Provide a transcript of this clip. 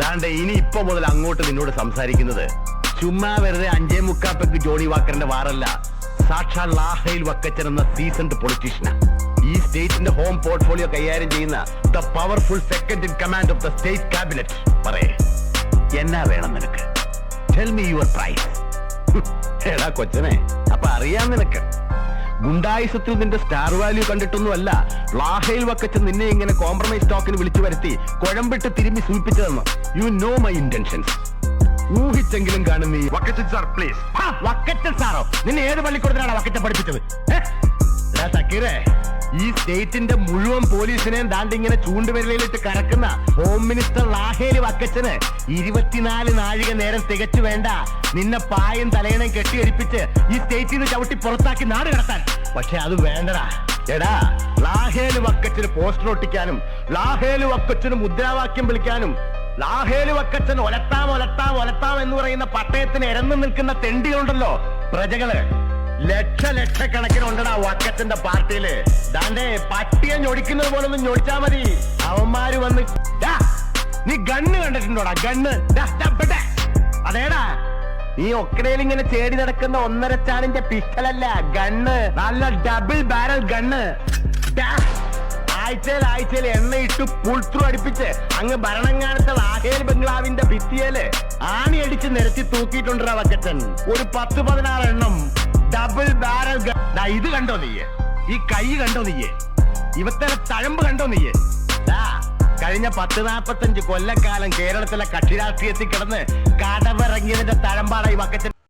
ദാണ്ടെ ഇനി ഇപ്പൊ മുതൽ അങ്ങോട്ട് നിന്നോട് സംസാരിക്കുന്നത് ചുമ്മാ വെറുതെ 5.25 ജോണി വാക്കറിന്റെ വാറല്ല, സാക്ഷാൽ ലാഹയിൽ വക്കച്ചൻ എന്ന സീസൺഡ് പൊളിറ്റീഷ്യനാ. ഈ സ്റ്റേറ്റിന്റെ ഹോം പോർട്ട്ഫോളിയോ കൈകാര്യം ചെയ്യുന്ന the powerful second in command of the state cabinet. പറയേ, എന്നാ വേണം നിനക്ക്? Tell me your price. എടാ കൊച്ചനെ, അപ്പൊ അറിയാം നിനക്ക്. ഗുണ്ടായുസത്തിൽ നിന്റെ സ്റ്റാർ വാല്യൂ കണ്ടിട്ടൊന്നുമല്ല ലാഹയിൽ വക്കച്ചൻ നിന്നെ ഇങ്ങനെ കോംപ്രമൈസ് ടോക്കിന് വിളിച്ചു വരുത്തി കുഴമ്പിട്ട് തിരുമ്പി സൂചിപ്പിച്ചതെന്ന്. You know my intentions. ഊഹിച്ചെങ്കിലും കാണും നീ. Vakkachan sir please. വക്കച്ചൻ സാറോ? നിന്നെ ഏത് പള്ളിക്കൂടത്തിലാണ് വക്കച്ചൻ പഠിപ്പിച്ചത്? സക്കീറേ, ഈ സ്റ്റേറ്റിന്റെ മുഴുവൻ പോലീസിനെയും ദാണ്ടിങ്ങനെ ചൂണ്ടുവിരലിലിട്ട് കറക്കുന്ന ഹോം മിനിസ്റ്റർ ലാഹേലി വക്കച്ചന് 24 നാഴിക നേരം തികച്ചു വേണ്ട നിന്നെ പായും തലയണയും കെട്ടിയടിപ്പിച്ച് ഈ സ്റ്റേറ്റിൽ നിന്ന് ചവിട്ടി പുറത്താക്കി നാട് കടത്താൻ. പക്ഷെ അത് വേണ്ടടാ. എടാ, ലാഹേലി വക്കച്ചന് പോസ്റ്റർ ഒട്ടിക്കാനും ലാഹേലി വക്കച്ചന് മുദ്രാവാക്യം വിളിക്കാനും ലാഹേലി വക്കച്ചൻ ഒലത്താം ഒലത്താം ഒലത്താം എന്ന് പറയുന്ന പട്ടയത്തിന് ഇരന്നു നിൽക്കുന്ന തെണ്ടികളുണ്ടല്ലോ, പ്രജകള്. ലക്ഷക്കണക്കിന് ഉണ്ടടാ വക്കച്ചന്റെ പാർട്ടിയില്. ദാണ്ടേ പട്ടിയെ ഞൊടിക്കുന്നത് പോലെ ഒന്ന് ഞൊടിച്ചാ മതി, അവന്മാര് വന്ന്. നീ ഗണ്ണ് കണ്ടിട്ടുണ്ടോടാ? ഗണ്ണ് അതേടാ, നീ ഒക്കടയിൽ ഇങ്ങനെ ചേടി നടക്കുന്ന 1.5 ചാണിന്റെ പിസ്റ്റലല്ല, ഗണ്ണ്. നല്ല ഡബിൾ ബാരൽ ഗണ്ണ്. ആഴ്ചയിൽ എണ്ണയിട്ട് പുൾത്രൂ അടിപ്പിച്ച് അങ്ങ് ഭരണങ്ങാനത്തെ ലാഹേൽ ബംഗ്ലാവിന്റെ ഭിത്തിയേല് ആണി അടിച്ച് നിരത്തി തൂക്കിയിട്ടുണ്ടാ വക്കച്ചൻ. ഒരു 10-16 എണ്ണം ഡബിൾ ബാരൽ. ഇത് കണ്ടോ നീയെ? ഈ കൈ കണ്ടോ നീയെ? ഇവത്തെ തഴമ്പ് കണ്ടോ നീയെ? കഴിഞ്ഞ 10-45 കൊല്ലക്കാലം കേരളത്തിലെ കക്ഷി രാഷ്ട്രീയത്തിൽ കിടന്ന് കടവിറങ്ങിയതിന്റെ തഴമ്പാടായി വക്കച്ചൻ.